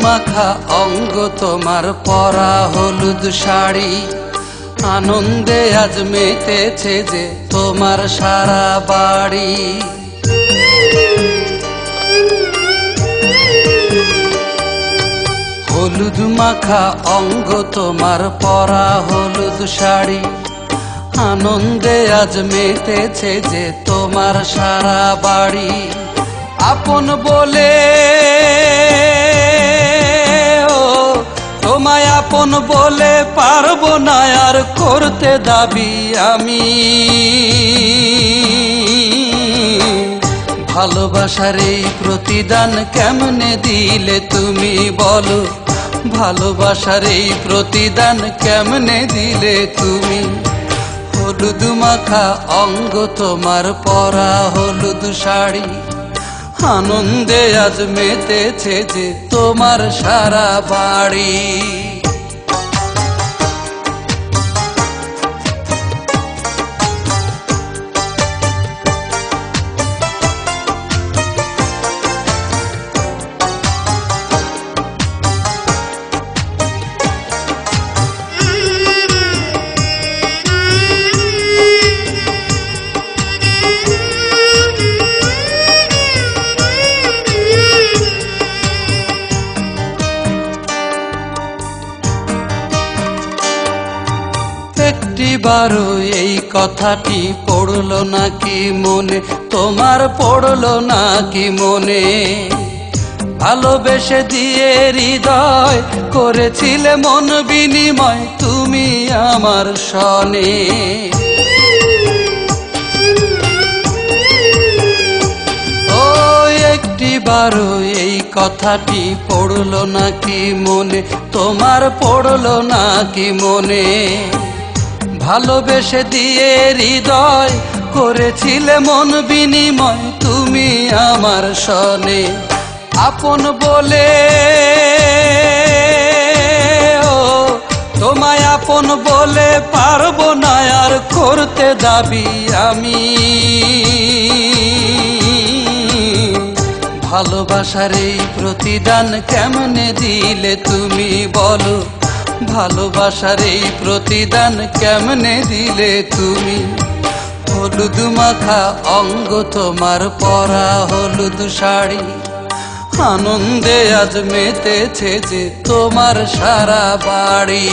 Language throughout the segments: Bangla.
মাখা অঙ্গ তোমার পরা হলুদ শাড়ি, আনন্দে আজ মেতেছে যে তোমার সারা বাড়ি। হলুদ মাখা অঙ্গ তোমার পরা হলুদ শাড়ি, আনন্দে আজ মেতেছে যে তোমার সারা বাড়ি। আপন বলে তোমায় আপন বলে পারবো না আর করতে দাবি আমি। ভালোবাসার এই প্রতিদান কেমনে দিলে তুমি বলো, ভালোবাসার এই প্রতিদান কেমনে দিলে তুমি। হলুদ মাখা অঙ্গ তোমার পরা হলুদ শাড়ি, আনন্দে আজ মেতেছে যে তোমার সারা বাড়ি। একটিবারও এই কথাটি পড়লো নাকি মনে, তোমার পড়লো নাকি মনে। ভালোবেসে দিয়ে হৃদয় করেছিলে মন বিনিময় তুমি আমার সনে। ও একটিবারও এই কথাটি পড়লো নাকি মনে, তোমার পড়লো নাকি মনে। ভালোবেসে দিয়ে হৃদয় করেছিলে মন বিনিময় তুমি আমার সনে। আপন বলে তোমায় আপন বলে পারবো না আর করতে দাবি আমি। ভালোবাসার এই প্রতিদান কেমনে দিলে তুমি বলো, ভালোবাসার এই প্রতিদান কেমনে দিলে তুমি। হলুদ মাখা অঙ্গ তোমার পরা হলুদ শাড়ি, আনন্দে আজ মেতেছে যে তোমার সারা বাড়ি।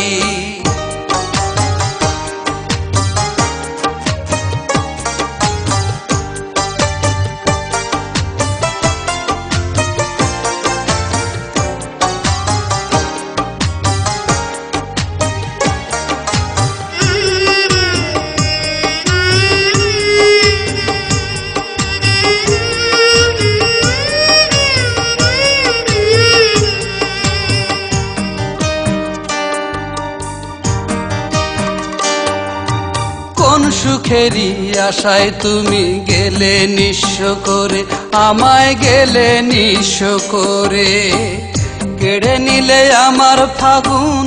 কোন সুখেরই আশায় তুমি গেলে নিঃস্ব করে, আমায় গেলে নিঃস্ব করে। কেড়ে নিলে আমার ফাগুন,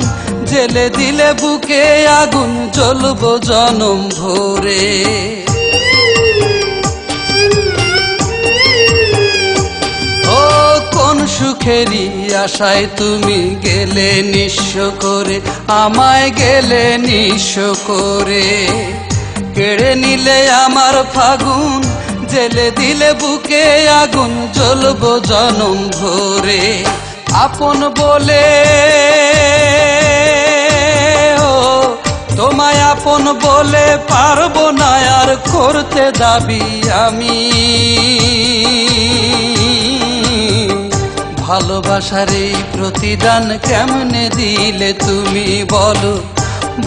জেলে দিলে বুকে আগুন, জ্বলবো জনম ভরে। ও কোন সুখেরই আশায় তুমি গেলে নিঃস্ব করে, আমায় গেলে নিঃস্ব করে। কেড়ে নিলে আমার ফাগুন, জেলে দিলে বুকে আগুন, জ্বলবো জনম ভরে। আপন বলে তোমায় আপন বলে পারবো না আর করতে দাবি আমি। ভালোবাসার এই প্রতিদান কেমনে দিলে তুমি বলো,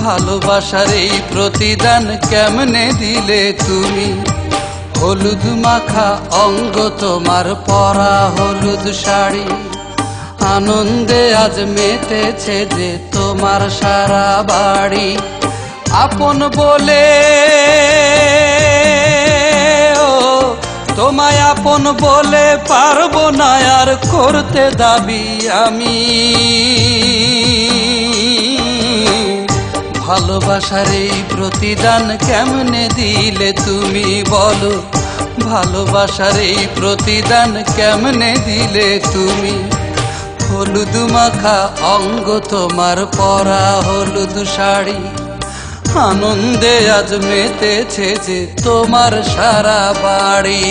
ভালোবাসার এই প্রতিদান কেমনে দিলে তুমি। হলুদ মাখা অঙ্গ তোমার পরা হলুদ শাড়ি, আনন্দে আজ মেতেছে যে তোমার সারা বাড়ি। আপন বলে তোমায় আপন বলে পারবো না আর করতে দাবি আমি। ভালোবাসার এই প্রতিদান কেমনে দিলে তুমি বলো, ভালোবাসার এই প্রতিদান কেমনে দিলে তুমি। হলুদ মাখা অঙ্গ তোমার পরা হলুদ শাড়ি, আনন্দে আজ মেতেছে যে তোমার সারা বাড়ি।